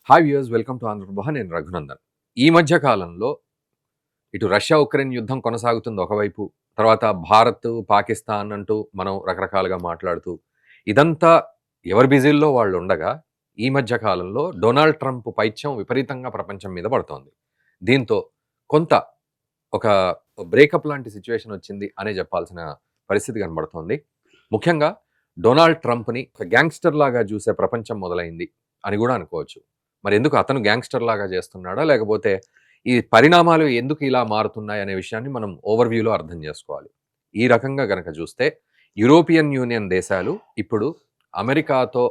Hi viewers, welcome to Andhra Prabha. నేను రఘునందన్. ఈ మధ్య కాలంలో ఇటు రష్యా ఉక్రెయిన్ యుద్ధం కొనసాగుతుంది ఒకవైపు. తర్వాత భారత్, పాకిస్తాన్ అంటూ మనం రకరకాలుగా మాట్లాడుతూ ఇదంతా ఎవరి బిజీల్లో వాళ్ళు ఉండగా, ఈ మధ్య కాలంలో డొనాల్డ్ ట్రంప్ పైత్యం విపరీతంగా ప్రపంచం మీద పడుతోంది. దీంతో కొంత ఒక బ్రేకప్ లాంటి సిట్యుయేషన్ వచ్చింది అనే చెప్పాల్సిన పరిస్థితి కనబడుతోంది. ముఖ్యంగా డొనాల్డ్ ట్రంప్‌ని ఒక గ్యాంగ్‌స్టర్ లాగా చూసే ప్రపంచం మొదలైంది అని కూడా అనుకోవచ్చు. మరి ఎందుకు అతను గ్యాంగ్‌స్టర్ లాగా చేస్తున్నాడా? లేకపోతే ఈ పరిణామాలు ఎందుకు ఇలా మారుతున్నాయి అనే విషయాన్ని మనం ఓవర్‌వ్యూలో అర్థం చేసుకోవాలి. ఈ రకంగా గనక చూస్తే యూరోపియన్ యూనియన్ దేశాలు ఇప్పుడు అమెరికాతో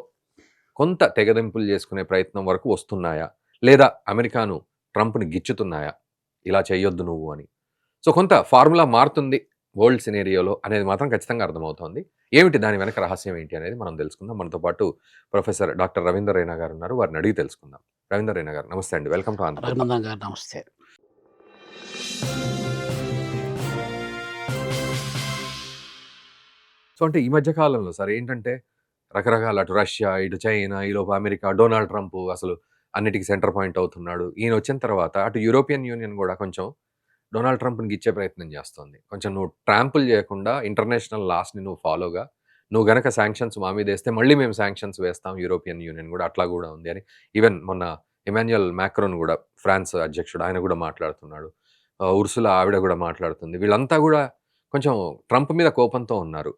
కొంత తెగదెంపులు చేసుకునే ప్రయత్నం వరకు వస్తున్నాయా? లేదా అమెరికాను ట్రంప్‌ని గిచ్చుతున్నాయా? ఇలా చేయొద్దు నువ్వు అని. సో కొంత ఫార్ములా మారుతుంది వరల్డ్ సినేరియోలో అనేది మాత్రం ఖచ్చితంగా అర్థమవుతోంది. ఏమిటి దాని వెనక రహస్యం ఏంటి అనేది మనం తెలుసుకుందాం. మనతో పాటు ప్రొఫెసర్ డాక్టర్ రవీందర్ రైనా గారు ఉన్నారు. వారిని అడిగి తెలుసుకుందాం. రవీందర్ రైనా గారు నమస్తే అండి. Welcome to Andhraprabha. రఘునందన్ గారు నమస్తే. సో అంటే ఈ మధ్య కాలంలో సార్ ఏంటంటే రకరకాల అటు రష్యా, ఇటు చైనా, ఈలోపు అమెరికా, డొనాల్డ్ ట్రంప్ అసలు అన్నిటికి సెంటర్ పాయింట్ అవుతున్నాడు. ఈయన వచ్చిన తర్వాత అటు యూరోపియన్ యూనియన్ కూడా కొంచెం డొనాల్డ్ ట్రంప్‌ని గిచ్చే ప్రయత్నం చేస్తోంది. కొంచెం నువ్వు ట్రాంపుల్ చేయకుండా ఇంటర్నేషనల్ లాస్‌ని నువ్వు ఫాలోగా, నువ్వు గనక శాంక్షన్స్ మా మీదేస్తే మళ్ళీ మేము శాంక్షన్స్ వేస్తాం యూరోపియన్ యూనియన్ కూడా అట్లా కూడా ఉంది అని ఈవెన్ మొన్న ఇమాన్యుయల్ మాక్రోన్ కూడా ఫ్రాన్స్ అధ్యక్షుడు ఆయన కూడా మాట్లాడుతున్నాడు. ఉర్సులా ఆవిడ కూడా మాట్లాడుతుంది. వీళ్ళంతా కూడా కొంచెం ట్రంప్ మీద కోపంతో ఉన్నారు.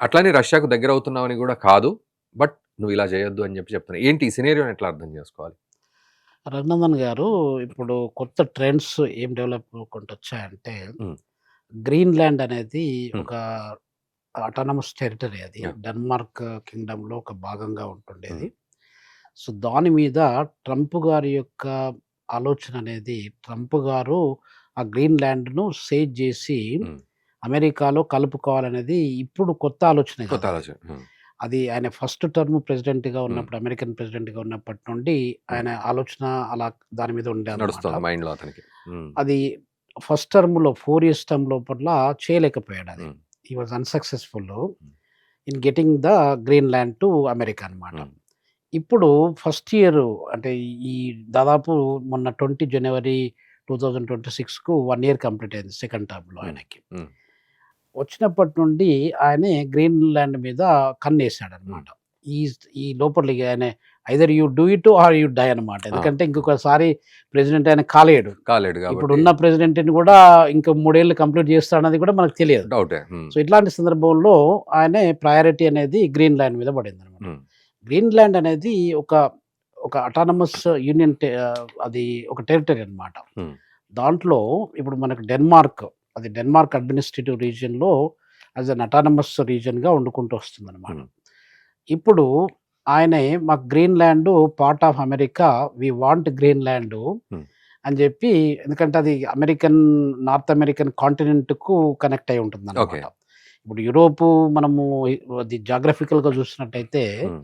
అట్లని రష్యాకు దగ్గరవుతున్నావని కూడా కాదు. బట్ నువ్వు ఇలా చేయొద్దు అని చెప్తున్నా. ఏంటి ఈ సినారియోని ఎట్లా అర్థం చేసుకోవాలి? రఘునందన్ గారు ఇప్పుడు కొత్త ట్రెండ్స్ ఏం డెవలప్ వచ్చాయంటే, హ్మ్. గ్రీన్‌లాండ్ అనేది హ్మ్. ఒక అటానమస్ టెరిటరీ అది. యాహ్! డెన్మార్క్ కింగ్‌డమ్‌లో ఒక భాగంగా ఉంటుండేది. హ్మ్. సో, దాని మీద ట్రంప్ గారి యొక్క ఆలోచన అనేది ట్రంప్ గారు ఆ గ్రీన్‌లాండ్‌ను సేజ్ జేసి హ్మ్. అమెరికాలో కలుపుకోవాలనేది ఇప్పుడు కొత్త ఆలోచన కొత్త కాదది. ఆలోచన. హ్మ్. అది ఆయన ఫస్ట్ టర్మ్ ప్రెసిడెంట్‌గా హ్మ్. ఉన్నప్పుడు, అమెరికన్ ప్రెసిడెంట్‌గా ఉన్నప్పటి నుండి హ్మ్. ఆయన ఆలోచన అలా దాని మీద ఉండేదన్నమాట. నడుస్తోంది మైండ్‌లో అతనికి. హ్మ్. అది ఫస్ట్ టర్మ్‌లో 4 ఇయర్స్ టర్మ్ లోపల చేయలేకపోయాడది. హ్మ్. హి వాస్ అన్‌సక్సెస్‌ఫుల్ హ్మ్. In getting the Greenland to America అన్నమాట. హ్మ్. ఇప్పుడు ఫస్ట్ ఇయర్ అంటే ఈ దాదాపు మొన్న 20 జనవరి 2026కు 1 ఇయర్ కంప్లీట్ అయింది సెకండ్ టర్మ్‌లో హ్మ్. ఆయనకి. హ్మ్. వచ్చినప్పటి నుండి ఆయనే గ్రీన్‌లాండ్ మీద హ్మ్. కన్నేసాడనమాట. ఈ ఈ లోపల ఇగ ఆయన either you do it or you die అనమాట. ఆ! ఎందుకంటే ఆ! ఇంకొకసారి ప్రెసిడెంట్ ఆయన కాలేడు. కాలేడు కాబట్టి ఇప్పుడున్న ప్రెసిడెంట్‌ని గూడా ఇంక 3 ఏళ్ళు కంప్లీట్ చేస్తాడన్నది కూడా మనకు తెలియదు. డౌటే. హ్మ్. సో, ఇట్లాంటి సందర్భంలో ఆయనే ప్రయారిటీ అనేది గ్రీన్‌లాండ్ మీద పడిందనమాట. హ్మ్. గ్రీన్‌లాండ్ అనేది ఒక ఒక అటానమస్ యూనియన్ అది ఒక టెరిటరీ అనమాట. హ్మ్. దాంట్లో ఇప్పుడు మనకు డెన్మార్క్, అది డెన్మార్క్ అడ్మినిస్ట్రేటివ్ రీజియన్‌లో యాస్ ఎన్ అటానమస్ రీజియన్‌గా వండుకుంటూ వస్తుందనమాట. హ్మ్. ఇప్పుడు ఆయనే మాకు Greenland part of America. We want Greenland hmm. అని జెప్పి, ఎందుకంటే అది అమెరికన్, నార్త్ అమెరికన్ కాంటినెంట్‌కు కనెక్ట్ అయ్యి ఓకే. ఉంటుందనమాట. ఇప్పుడు యూరోపు మనము అది జాగ్రఫికల్‌గా చూసినట్టయితే, హ్మ్.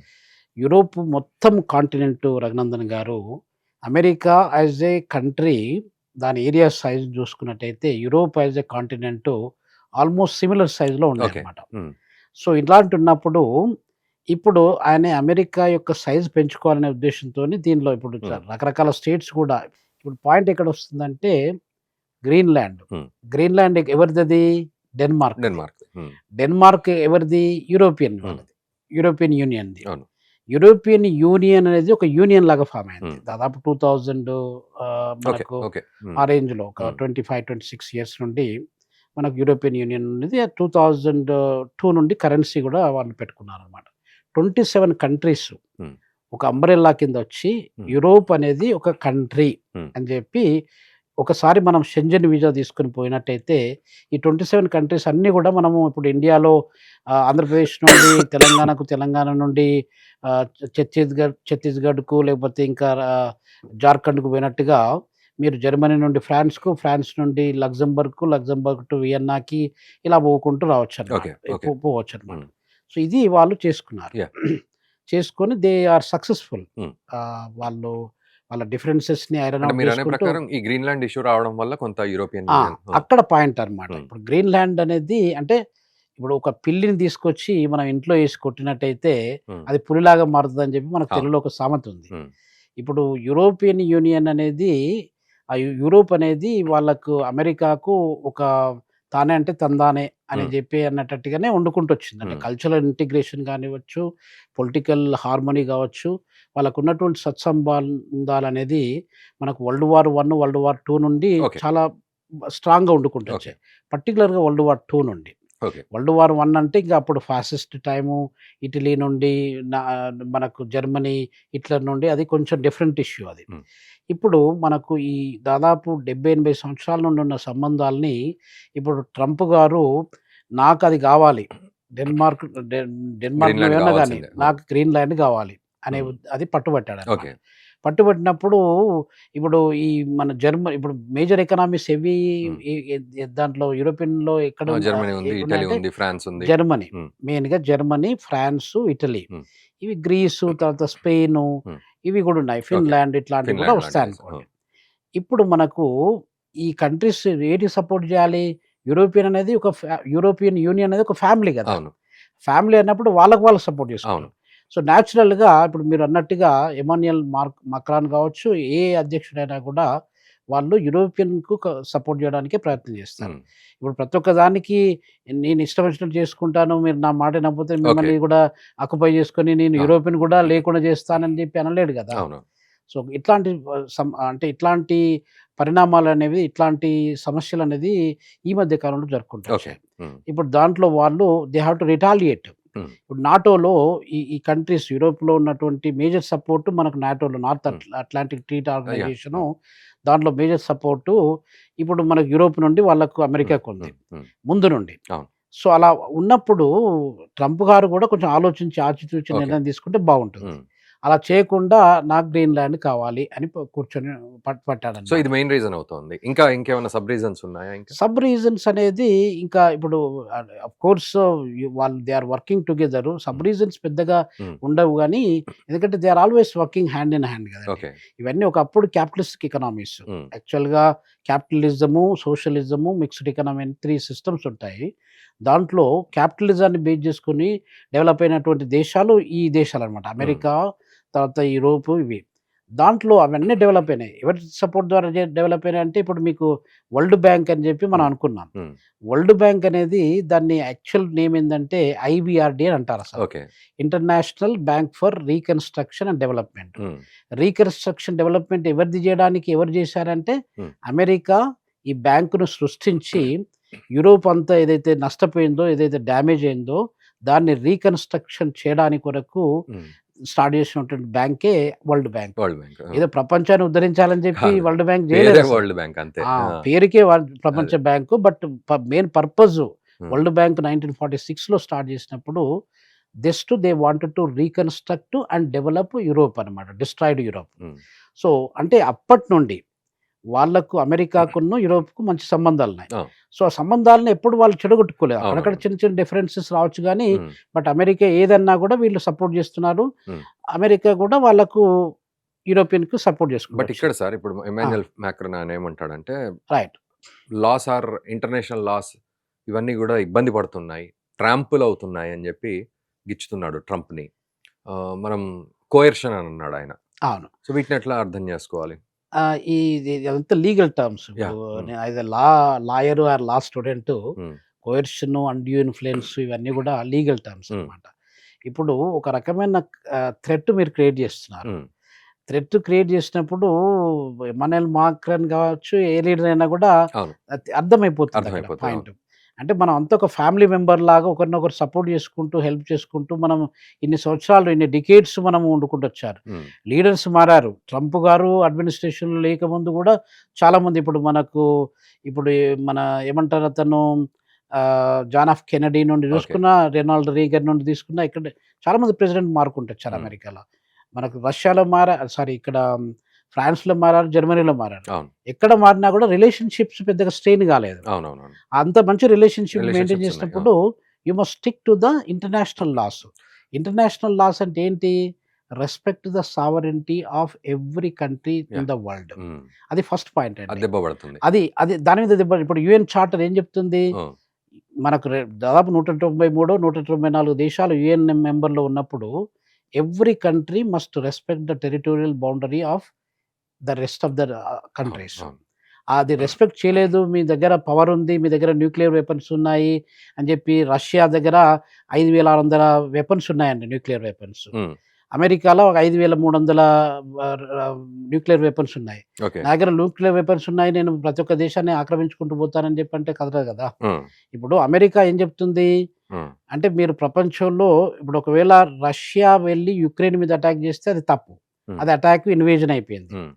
యూరోప్ మొత్తం కాంటినెంట్ రఘునందన్ గారు, అమెరికా యాస్ ఏ కంట్రీ దాని ఏరియా సైజ్ చూసుకున్నట్టయితే, Europe as a continent almost similar సైజ్‌లో ఓకే. ఉన్నాయన్నమాట. హ్మ్. సో, ఇలాంటున్నప్పుడు ఇప్పుడు ఆయన అమెరికా యొక్క సైజ్ పెంచుకోవాలనే ఉద్దేశ్యంతోని దీనిలో ఇప్పుడు హ్మ్. రకరకాల స్టేట్స్ కూడా ఇప్పుడు పాయింట్ ఎక్కడొస్తుందంటే గ్రీన్‌లాండ్. హ్మ్. గ్రీన్‌లాండ్ ఎవరిదది? డెన్మార్క్‌ది. డెన్మార్క్. హ్మ్. డెన్మార్క్ ఎవరిది? యూరోపియన్ హ్మ్. వాళ్ళది. యూరోపియన్ యూనియన్‌ది. అవును. యూరోపియన్ యూనియన్ అనేది ఒక యూనియన్ లాగా ఫార్మ్ అయింది. హ్మ్. దాదాపు 2000 ఓకే. మనకు ఓకే. హ్మ్. ఆ రేంజ్‌లో ఒక హ్మ్. 25, 26 ఇయర్స్ నుండి మనకు యూరోపియన్ యూనియన్ ఉన్నది. 2002 నుండి కరెన్సీ గూడా వాళ్ళు పెట్టుకున్నారనమాట. 27 కంట్రీస్ హ్మ్. ఒక అంబ్రెల్లా కిందొచ్చి హ్మ్. యూరోప్ అనేది ఒక కంట్రీ హ్మ్. అని జెప్పి, ఒకసారి మనం షెంజెన్ వీసా తీసుకొని పోయినట్టయితే, ఈ 27 కంట్రీస్ అన్నీ గూడా మనము ఇప్పుడు ఇండియాలో ఆంధ్రప్రదేశ్ నుండి తెలంగాణకు, తెలంగాణ నుండి ఛత్తీస్‌గఢ్‌కు లేకపోతే ఇంకా జార్ఖండ్‌కు పోయినట్టుగా, మీరు జర్మనీ నుండి ఫ్రాన్స్‌కు, ఫ్రాన్స్ నుండి లక్సెంబర్గ్‌కు, లక్సెంబర్గ్ టు వియన్నాకి ఇలా పోకుంటూ రావచ్చనమాట. ఓకే. ఓకే. పోవచ్చనమాట. హ్మ్. సో, ఇది వాళ్ళు చేసుకున్నారు. యాహ్! చేసుకొని దే ఆర్ సక్సెస్‌ఫుల్. హ్మ్. వాళ్ళు వాళ్ళ డిఫరెన్సెస్‌ని ఐరన్ అంటే ఔట్ మీరనే చేసుకుంటూ ప్రకారం ఈ గ్రీన్‌లాండ్ ఇష్యూ రావడం వల్ల కొంత యూరోపియన్ ఆ! యూనియన్ ఆ! అక్కడ పాయింట్ అన్నమాట. హ్మ్. ఇప్పుడు గ్రీన్‌లాండ్ అనేది అంటే, ఇప్పుడు ఒక పిల్లిని తీసుకొచ్చి మనం ఇంట్లో ఏసి కొట్టినట్టయితే, హ్మ్. అది పులిలాగా మారుతదని చెప్పి మనకు అవును. తెలుగులో ఒక సామెత ఉంది. హ్మ్. ఇప్పుడు యూరోపియన్ యూనియన్ అనేది యూరోప్ అనేది వాళ్ళకు అమెరికాకు ఒక తానే అంటే తందానే అని హ్మ్. చెప్పి అన్నట్టుగానే వండుకుంటూ వచ్చింది. అంటే హ్మ్. కల్చరల్ ఇంటిగ్రేషన్ కానివ్వచ్చు, పొలిటికల్ హార్మనీ కావచ్చు, వాళ్ళకున్నటువంటి సత్సంబంధాలనేది మనకు వరల్డ్ వార్ 1, వరల్డ్ వార్ 2 నుండి ఓకే. చాలా స్ట్రాంగ్‌గా వండుకుంటూ ఓకే. వచ్చాయి. పర్టిక్యులర్‌గా వరల్డ్ వార్ 2 నుండి. ఓకే. వరల్డ్ వార్ 1 అంటే ఇంక అప్పుడు ఫాసిస్ట్ టైము, ఇటలీ నుండి నా మనకు జర్మనీ, హిట్లర్ నుండి అది కొంచెం డిఫరెంట్ ఇష్యూ అది. హ్మ్. ఇప్పుడు మనకు ఈ దాదాపు 70, 80 సంవత్సరాల నుండి ఉన్న సంబంధాల్ని ఇప్పుడు ట్రంప్ గారు నాకది గావాలి. డెన్మార్క్ డెన్మార్క్ గ్రీన్‌లాండ్ నువ్వేమన్నా గాని కావాల్సిందే. ఆ! నాకు గ్రీన్‌లాండ్ గావాలి అనే హ్మ్. అది పట్టుబట్టాడనమాట. ఓకే. పట్టుబట్టినప్పుడు ఇప్పుడు ఈ మన ఇప్పుడు మేజర్ ఎకనామీస్ హెవీ హ్మ్. ఈ దాంట్లో యూరోపియన్‌లో ఎక్కడ జర్మనీ ఉంది, ఇటలీ ఉన్నాయంటే ఉంది, ఫ్రాన్స్ ఉంది. జర్మనీ. హ్మ్. మెయిన్‌గా జర్మనీ, ఫ్రాన్సు, ఇటలీ. హ్మ్. ఇవి గ్రీసు, తర్వాత స్పెయిను హ్మ్. ఇవి గూడా ఉన్నాయి. ఓకే. ఫిన్లాండ్ ఇట్లాంటివి కూడా ఫిన్లాండ్ లాంటి దేశం. ఆ! వస్తాయనుకోండి. ఇప్పుడు మనకు ఈ కంట్రీస్ ఏటికి సపోర్ట్ జేయాలి? యూరోపియన్ యూనియన్ అనేది ఒక ఫ్యామిలీ గదా! అవును. ఫ్యామిలీ అన్నప్పుడు వాళ్ళకి వాళ్ళు సపోర్ట్ అవును. జేసుకుంటారు. సో, న్యాచురల్‌గా ఇప్పుడు మీరన్నట్టుగా ఎమాన్యుయల్ మక్రాన్ గావచ్చు, ఏ అధ్యక్షుడైనా కూడా వాళ్ళు యూరోపియన్‌కు సపోర్ట్ జేయడానికే ప్రయత్నం జేస్తారు. హ్మ్. ఇప్పుడు ప్రతి ఒక్క దానికి నేను ఇష్టం వచ్చినట్టు చేసుకుంటాను. మీరు నా మాట వినకపోతే ఓకే. మిమ్మల్ని గూడా ఆక్యుపై చేసుకొని నేను అవును. యూరోపియన్ గూడా లేకుండా చేస్తానని జెప్పి అనలేడు గదా! అవును. సో, ఇట్లాంటి అంటే ఇట్లాంటి పరిణామాలనేవి, ఇట్లాంటి సమస్యలనేది ఈ మధ్య కాలంలో ఓకే. జరుపుకుంటొచ్చాయి. హ్మ్. ఇప్పుడు దాంట్లో వాళ్ళు దే హావ్ టు రిటాలియేట్. హ్మ్. ఇప్పుడు నాటోలో ఈ కంట్రీస్ యూరోప్‌లో ఉన్నటువంటి మేజర్ సపోర్ట్ మనకు నాటోలో నార్త్ హ్మ్. Atlantic treaty yeah! ఆర్గనైజేషను హ్మ్. దాంట్లో మేజర్ సపోర్టు ఇప్పుడు మనకు యూరోప్ నుండి వాళ్ళకు హ్మ్. అమెరికాకుంది. హ్మ్. హ్మ్. ముందు నుండి. అవును. సో, అలా ఉన్నప్పుడు ట్రంప్ గారు గూడా కొంచెం ఆలోచించి ఆచితూచి ఓకే. నిర్ణయం తీసుకుంటే బావుంటుంది. హ్మ్. అలా చేయకుండా నాకు గ్రీన్‌లాండ్ కావాలి అని కూర్చొని సో, పట్టాడనమాట. ఇది మెయిన్ రీజన్ అవుతోంది. ఇంకేమన్నా సబ్ రీజన్స్ ఉన్నాయా ఇంకా? సబ్ రీజన్స్ అనేది ఇంకా ఇప్పుడు ఆఫ్‌కోర్స్ వాళ్ళు they are working together. Sub hmm. Reasons పెద్దగా హ్మ్. ఉండవు గానీ, ఎందుకంటే they are always working hand in hand గదండీ. ఓకే. ఇవన్నీ ఒకప్పుడు క్యాపిటలిస్టిక్ ఎకనామీస్. హ్మ్. యాక్చువల్‌గా క్యాపిటలిజము, సోషలిజము, మిక్స్డ్ ఎకానమీ అని 3 సిస్టమ్స్ ఉంటాయి. దాంట్లో క్యాపిటలిజాన్ని బేస్ జేసుకొని డెవలప్ అయినటువంటి దేశాలు ఈ దేశాలనమాట. హ్మ్. అమెరికా, తర్వాత యూరోపు ఇవి. దాంట్లో అవన్నీ డెవలప్ అయినాయి. ఎవరి సపోర్ట్ ద్వారా డెవలప్ అయినాయంటే ఇప్పుడు మీకు వరల్డ్ బ్యాంక్ అని జెప్పి మనం హ్మ్. అనుకున్నాం. హ్మ్. వరల్డ్ బ్యాంక్ అనేది దాన్ని యాక్చువల్ నేమ్ ఏందంటే ఐబీఆర్‌డీ అని అంటారసలు. Okay. International bank for reconstruction and development. Hmm. Reconstruction development ఎవరు జేశారంటే హ్మ్. అమెరికా ఈ బ్యాంకును సృష్టించి యూరోప్ అంతా ఏదైతే నష్టపోయిందో, ఏదైతే డ్యామేజ్ అయిందో దాన్ని రీకన్‌స్ట్రక్షన్ చేయడానికి కొరకు హ్మ్. స్టార్ట్ చేసినటువంటి బ్యాంకే వరల్డ్ బ్యాంక్. World bank. ఆ! ఏదో ప్రపంచాన్ని ఉద్ధరించాలని జెప్పి కాదు. వరల్డ్ బ్యాంక్ పేరే జేయలేదసలు. వరల్డ్ బ్యాంక్ అంతే. ఆ! పేరుకే ప్రపంచ అదే. Bank. But main purpose hmm. World Bank 1946లో స్టార్ట్ చేసినప్పుడు they wanted to reconstruct and develop Europe అనమాట. Destroyed Europe. హ్మ్. సో, అంటే అప్పటి నుండి వాళ్ళకు అమెరికాకును, యూరోప్‌కు మంచి సంబంధాలున్నాయి. ఆ! సో, ఆ సంబంధాలను ఎప్పుడు వాళ్ళు చెడగొట్టుకోలేదు. అక్కడక్కడ అవునవును. చిన్న చిన్న డిఫరెన్సెస్ రావచ్చు గానీ, హ్మ్. బట్ అమెరికా ఏదన్నా గూడా వీళ్ళు సపోర్ట్ జేస్తున్నారు. హ్మ్. అమెరికా గూడా వాళ్ళకు యూరోపియన్‌కి సపోర్ట్ జేసుకుంటూ బట్ ఇక్కడ వచ్చింది. సార్ ఇప్పుడు ఆ! ఎమాన్యుయల్ మాక్రాన్ ఆయన ఏమంటాడంటే, right. Laws are international laws ఇవన్నీ గూడా ఇబ్బంది పడుతున్నాయి. ట్రాంపుల్ అవుతున్నాయి అని జెప్పి గిచ్చుతున్నాడు ట్రంప్‌ని. మనం కోయర్షన్ అని అన్నాడాయన. అవును. సో, వీటిని ఎట్లా అర్థం జేసుకోవాలి? ఇదంతా లీగల్ టర్మ్స్. ఇప్పుడు యాహ్! హ్మ్. నేను as a lawyer or law student hmm. Coercion, undue influence ఇవన్నీ గూడా లీగల్ టర్మ్స్ హ్మ్. అనమాట. ఇప్పుడు ఒక రకమైన థ్రెట్ మీరు క్రియేట్ జేస్తున్నారు. హ్మ్. థ్రెట్ క్రియేట్ జేసినప్పుడు ఎమాన్యుయల్ మాక్రాన్ గావచ్చు, ఏ లీడర్ అయినా గూడా అవును. అర్థమైపోతుందక్కడ అర్థమైపోతది. అవును. పాయింట్. అంటే మనం అంతా ఒక ఫ్యామిలీ మెంబర్‌లాగా ఒకరినొకరు సపోర్ట్ జేసుకుంటూ, హెల్ప్ చేసుకుంటూ మనం ఇన్ని సంవత్సరాలు, ఇన్ని డికేడ్స్ మనం వండుకుంటొచ్చారు. హ్మ్. లీడర్స్ మారారు. ట్రంప్ గారు అడ్మినిస్ట్రేషన్‌లో లేకముందు గూడా చాలామంది ఇప్పుడు మన ఏమంటారు అతను జాన్ ఎఫ్ కెనడీ నుండి ఓకే. చూసుకున్న, రొనాల్డ్ రీగన్ నుండి తీసుకున్న ఇక్కడ చాలామంది ప్రెసిడెంట్ మారుకుంటొచ్చారు హ్మ్. అమెరికాలో. మనకు రష్యాలో ఇక్కడ ఫ్రాన్స్‌లో మారారు, జర్మనీలో మారారు. అవును. ఎక్కడ మారినా గూడా రిలేషన్‌షిప్స్ పెద్దగా స్ట్రెయిన్ గాలేదు. అవునవునవును. అంత మంచి రిలేషన్‌షిప్ మెయింటైన్ రిలేషన్‌షిప్స్ ఉన్నాయి. ఆ! చేసినప్పుడు you must stick to the international laws. International laws అంటే ఏంటి? Respect the sovereignty of every country in yeah! The world. Hmm. అది ఫస్ట్ పాయింట్ అది అండి. దెబ్బ పడుతుంది. అది అది దాని మీద ఇప్పుడు యూఎన్ చార్టర్ ఏం చెప్తుంది? ఆ! మనకు దాదాపు 193, 194 దేశాలు యూఎన్ మెంబర్‌లో ఉన్నప్పుడు, every country must respect the territorial boundary of the rest of the అవును. కంట్రీస్. అవును. అది రెస్పెక్ట్ చేయలేదు. మీ దగ్గర పవర్ ఉంది. మీ దగ్గర న్యూక్లియర్ వెపన్స్ ఉన్నాయి అని చెప్పి రష్యా దగ్గర 5,600 వెపన్స్ ఉన్నాయండి, న్యూక్లియర్ వెపన్స్. హ్మ్. అమెరికాలో ఒక 5,300 న్యూక్లియర్ వెపన్స్ ఉన్నాయి. ఓకే. నా దగ్గర న్యూక్లియర్ వెపన్స్ ఉన్నాయి. నేను ప్రతి ఒక్క దేశాన్ని ఆక్రమించుకుంటూ పోతానని చెప్పి అంటే కుదరదు కదా! హ్మ్. ఇప్పుడు అమెరికా ఏం చెప్తుంది హ్మ్. అంటే, మీరు ప్రపంచంలో ఇప్పుడు ఒకవేళ రష్యా వెళ్లి యుక్రెయిన్ మీద అటాక్ చేస్తే అది తప్పు. హ్మ్. అది అటాక్ ఇన్వేజన్ అయిపోయింది. హ్మ్.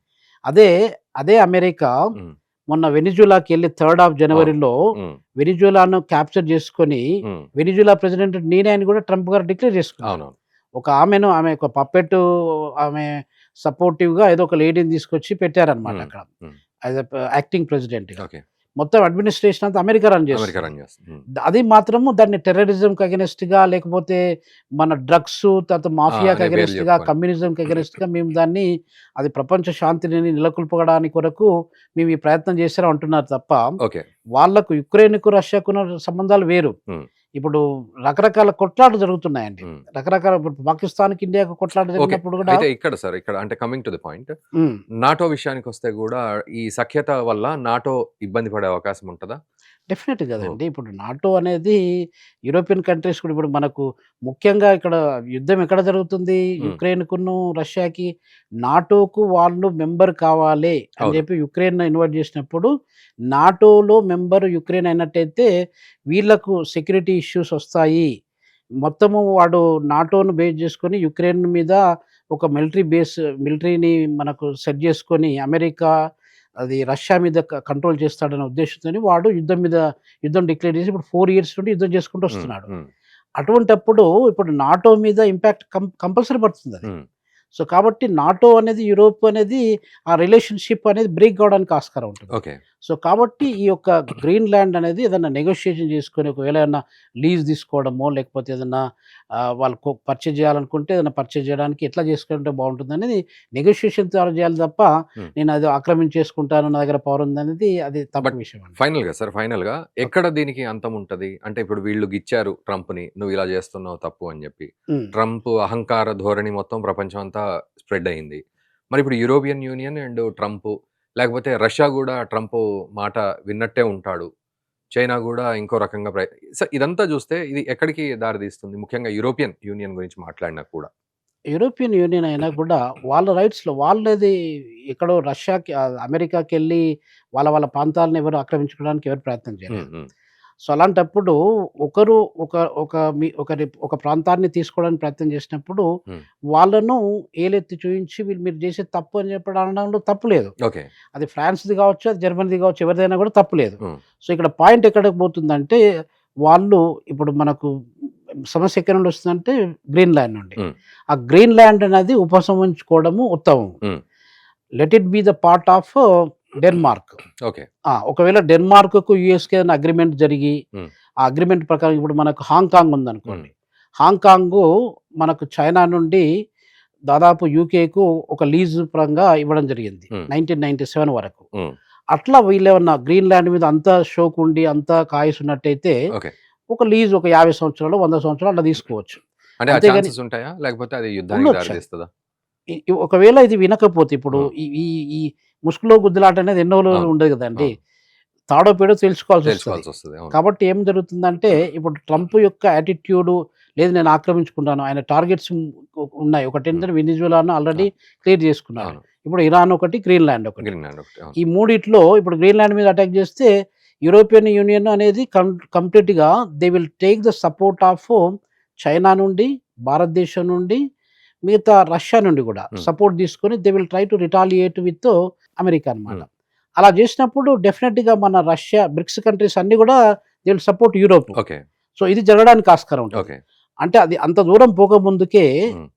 అదే అదే అమెరికా హ్మ్. మొన్న వెనిజులాకెళ్ళి 3rd ఆఫ్ అవును. జనవరిలో హ్మ్. వెనిజులాను క్యాప్చర్ చేసుకొని, హ్మ్. వెనిజులా ప్రెసిడెంట్ నేనే అని కూడా ట్రంప్ గారు డిక్లేర్ చేసుకున్నారు. అవునవును. ఒక ఆమె ఒక పప్పెట్, ఆమె సపోర్టివ్‌గా ఏదో ఒక లేడీని తీసుకొచ్చి పెట్టారన్నమాట హ్మ్. అక్కడ. హ్మ్. యాస్ యాక్టింగ్ ప్రెసిడెంట్‌గా. ఓకే. మొత్తం అడ్మినిస్ట్రేషన్ అంతా అమెరికా రన్ అమెరికా చేస్తుంది. రన్ చేస్తుంది. హ్మ్. అది మాత్రము దాన్ని టెర్రరిజంకి అగైనెస్ట్‌గా, లేకపోతే మన డ్రగ్స్, తర్వాత మాఫియాకి అనే పేర్లు అగైనెస్ట్‌గా, చెప్పుకొని. కమ్యూనిజంకి అగైనెస్ట్‌గా మేము దాన్ని, అది ప్రపంచ శాంతిని నెలకొల్పడానికి కొరకు మేము ఈ ప్రయత్నం చేశాం అంటున్నారు తప్ప, ఓకే. వాళ్ళకు యుక్రెయిన్‌కు, రష్యాకున్న సంబంధాలు వేరు. హ్మ్. ఇప్పుడు రకరకాల కొట్లాటలు జరుగుతున్నాయండి. హ్మ్. రకరకాల, ఇప్పుడు పాకిస్తాన్‌కి, ఇండియాకి కొట్లాట ఓకే. జరిగినప్పుడు కూడా అయితే ఇక్కడ సార్, ఇక్కడ అంటే కమింగ్ టు ది పాయింట్, హ్మ్. నాటో విషయానికొస్తే గూడా ఈ సఖ్యత వల్ల నాటో ఇబ్బంది పడే అవకాశం ఉంటదా? డెఫినెట్ ఓహ్! గదండీ. ఇప్పుడు నాటో అనేది యూరోపియన్ కంట్రీస్ కూడా, ఇప్పుడు మనకు ముఖ్యంగా ఇక్కడ యుద్ధం ఎక్కడ జరుగుతుంది? హ్మ్. యుక్రెయిన్‌కును, రష్యాకి. నాటోకు వాళ్ళు మెంబర్ కావాలి అని అవును. జెప్పి యుక్రెయిన్ ఇన్వైట్ జేసినప్పుడు, నాటోలో మెంబర్ యుక్రెయిన్ అయినట్టయితే వీళ్ళకు సెక్యూరిటీ ఇష్యూస్ ఒస్తాయి. మొత్తము వాడు నాటోను బేస్ జేసుకొని యుక్రెయిన్ మీద ఒక మిలిటరీని మనకు సెట్ జేసుకొని, అమెరికా అది రష్యా మీద కంట్రోల్ చేస్తాడనే ఉద్దేశంతోని వాడు యుద్ధం డిక్లేర్ చేసి ఇప్పుడు 4 ఇయర్స్ నుండి యుద్ధం చేసుకుంటూ హ్మ్. వస్తున్నాడు. హ్మ్. అటువంటప్పుడు ఇప్పుడు నాటో మీద ఇంపాక్ట్ కంపల్సరీ పడుతుందది. హ్మ్. సో, కాబట్టి నాటో అనేది, యూరోప్ అనేది, ఆ రిలేషన్‌షిప్ అనేది బ్రేక్ కావడానికి ఆస్కారం ఉంటుంది. ఓకే. సో, కాబట్టి ఈ యొక్క గ్రీన్‌లాండ్ అనేది ఏదన్నా నెగోషియేషన్ చేసుకొని, ఒకవేళ ఏమన్నా లీజ్ తీసుకోవడమో, లేకపోతే ఏదన్నా వాళ్ళు పర్చేజ్ చేయాలనుకుంటే ఏదైనా పర్చేజ్ చేయడానికి ఎట్లా చేసుకుంటే బావుంటుందనేది నెగోషియేషన్ ద్వారా చేయాలి తప్ప, హ్మ్. నేను అది ఆక్రమించేసుకుంటాను, నా దగ్గర పవర్ ఉందనేది అది తప్పు బట్ విషయం అండి. ఫైనల్‌గా సార్, ఫైనల్‌గా ఓకే. ఎక్కడ దీనికి అంతం ఉంటది? అంటే ఇప్పుడు వీళ్ళు గిచ్చారు ట్రంప్‌ని, "నువ్వు ఇలా చేస్తున్నావు తప్పు" అని జెప్పి. హ్మ్. ట్రంప్ అహంకార ధోరణి మొత్తం ప్రపంచం అంతా స్ప్రెడ్ అయింది. మరి ఇప్పుడు యూరోపియన్ యూనియన్ అండ్ ట్రంప్, లేకపోతే రష్యా గూడా ట్రంప్ మాట విన్నట్టే ఉంటాడు. చైనా గూడా ఇంకో రకంగా ఇదంతా జూస్తే ఇది ఎక్కడికి దారి తీస్తుంది? ముఖ్యంగా యూరోపియన్ యూనియన్ గురించి మాట్లాడినా కూడా. యూరోపియన్ యూనియన్ అయినా కూడా వాళ్ళ రైట్స్‌లో వాళ్ళది, ఎక్కడో అమెరికాకెళ్ళి వాళ్ళ ప్రాంతాలను ఎవరు ఆక్రమించుకోవడానికి ఎవరు ప్రయత్నం హ్మ్. చేయలేదు. హ్మ్. సో, అలాంటప్పుడు ఒకరు ఒక ఒక మీ ఒక ప్రాంతాన్ని తీసుకోవడానికి ప్రయత్నం చేసినప్పుడు, హ్మ్. వాళ్ళను ఏలెత్తి చూయించి వీళ్ళు మీరు చేసేది తప్పు అని చెప్పి అనడంలో తప్పు లేదు. ఓకే. అది ఫ్రాన్స్‌ది కావచ్చు, అది జర్మనీది కావచ్చు, ఎవరిదైనా కూడా తప్పు లేదు. హ్మ్. సో, ఇక్కడ పాయింట్ ఎక్కడికి పోతుందంటే, వాళ్ళు ఇప్పుడు మనకు సమస్య ఎక్కడి నుండి వస్తుందంటే గ్రీన్‌లాండ్ నుండి. హ్మ్. ఆ గ్రీన్‌లాండ్ అనేది ఉపసంహరించుకోవడము ఉత్తమం. హ్మ్. Let it be the part of Denmark. Okay. ఒకవేళ డెన్మార్క్‌కు, యూఎస్‌కి ఏదైనా అగ్రీమెంట్ జరిగి, హ్మ్. ఆ అగ్రీమెంట్ ప్రకారం ఇప్పుడు మనకు హాంకాంగ్ హ్మ్. ఉందనుకోండి. హాంకాంగు మనకు చైనా నుండి దాదాపు యూకేకు ఒక లీజ్ పరంగా ఇవ్వడం జరిగింది. హ్మ్. 1997 వరకు. హ్మ్. అట్లా వీళ్ళేమన్నా గ్రీన్‌లాండ్ మీద అంత షోకుండి, అంత కాయేసున్నట్టయితే ఓకే. ఒక లీజ్ ఒక 50 సంవత్సరాలో, 100 సంవత్సరాలు అట్లా తీసుకోవచ్చు. అంటే ఆ అంతేగాని ఛాన్సెస్ ఉంటాయా? లేకపోతే అది యుద్ధానికి దారి ఉండొచ్చది. తీస్తదా? ఒకవేళ ఇది వినకపోతే, ఇప్పుడు హ్మ్. ఈ ఈ ఈ ముసుగులో గుద్దులాట అనేది ఎన్నో రోజులు అవును. ఉండదు గదండీ! అవును. తాడో పేడో తేల్చుకోవాల్సొస్తది. తెలుసుకోవాల్సొస్తది. అవును. కాబట్టి ఏం జరుగుతుందంటే, ఇప్పుడు ట్రంప్ యొక్క యాటిట్యూడు, లేదు నేను ఆక్రమించుకుంటాను. ఆయన టార్గెట్స్ ఉన్నాయి. హ్మ్. ఒకటేంటంటే వెనిజులాను ఆల్రెడీ అవును. క్లియర్ చేసుకున్నాడు. అవును. ఇప్పుడు ఇరాన్ ఒకటి, గ్రీన్‌లాండ్ ఒకటి. గ్రీన్‌లాండ్ ఒకటి. అవును. ఈ మూడిట్లో ఇప్పుడు గ్రీన్‌లాండ్ మీద అటాక్ చేస్తే, యూరోపియన్ యూనియన్ అనేది కంప్లీట్‌గా they will take the support of China నుండి, భారతదేశం నుండి, మిగతా రష్యా నుండి గూడా హ్మ్. సపోర్ట్ తీసుకొని they will try to retaliate with America అన్నమాట. హ్మ్. అలా చేసినప్పుడు డెఫినిట్‌గా మన రష్యా, బ్రిక్స్ కంట్రీస్ అన్నీ గూడా they will support Europe. Okay. So, ఇది జరగడానికి ఆస్కారం ఉంటది. ఓకే. అంటే అది అంత దూరం పోకముందుకే హ్మ్.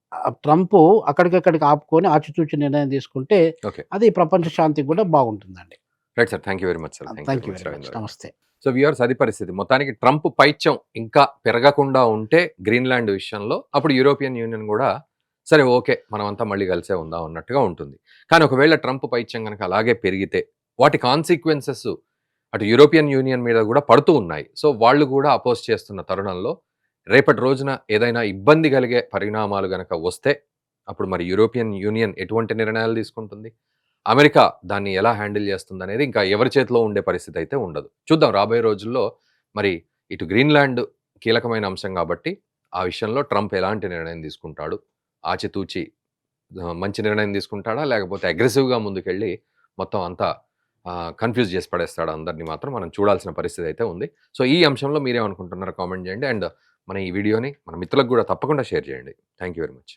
ట్రంపు అక్కడికక్కడికి ఆపుకొని ఆచితూచి నిర్ణయం తీసుకుంటే, ఓకే. అది ప్రపంచ శాంతికి గూడా బాగుంటుందండి. Right sir. Thank you very much sir. Thank you thank very you much very much. Ravindra గారు. నమస్తే. సో వ్యూవర్స్, అది పరిస్థితి. మొత్తానికి ట్రంప్ పైత్యం ఇంకా పెరగకుండా ఉంటే గ్రీన్‌లాండ్ విషయంలో అప్పుడు యూరోపియన్ యూనియన్ గూడా సరే ఓకే, మనమంతా మళ్ళీ కలిసే ఉందాం అన్నట్టుగా ఉంటుంది. కానీ ఒకవేళ ట్రంప్ పైత్యం గనక అలాగే పెరిగితే వాటి కాన్సిక్వెన్సెస్ అటు యూరోపియన్ యూనియన్ మీద గూడా పడుతూ ఉన్నాయి. సో వాళ్ళు గూడా అపోజ్ చేస్తున్న తరుణంలో రేపటి రోజున ఏదైనా ఇబ్బంది కలిగే పరిణామాలు గనక వస్తే, అప్పుడు మరి యూరోపియన్ యూనియన్ ఎటువంటి నిర్ణయాలు తీసుకుంటుంది? అమెరికా దాన్ని ఎలా హ్యాండిల్ చేస్తుందనేది ఇంకా ఎవరి చేతిలో ఉండే పరిస్థితి అయితే ఉండదు. చూద్దాం రాబోయే రోజుల్లో మరి ఇటు గ్రీన్‌లాండ్ కీలకమైన అంశం కాబట్టి, ఆ విషయంలో ట్రంప్ ఎలాంటి నిర్ణయం తీసుకుంటాడు? ఆచితూచి మంచి నిర్ణయం తీసుకుంటాడా? లేకపోతే అగ్రెసివ్‌గా ముందుకెళ్ళి మొత్తం అంతా కన్‌ఫ్యూజ్ చేసి పడేస్తాడా అందరిని మాత్రం మనం చూడాల్సిన పరిస్థితి అయితే ఉంది. సో, ఈ అంశంలో మీరేమనుకుంటున్నారో కామెంట్ చేయండి. అండ్ మన ఈ వీడియోని మన మిత్రులకు గూడా తప్పకుండా షేర్ చేయండి. Thank you very much.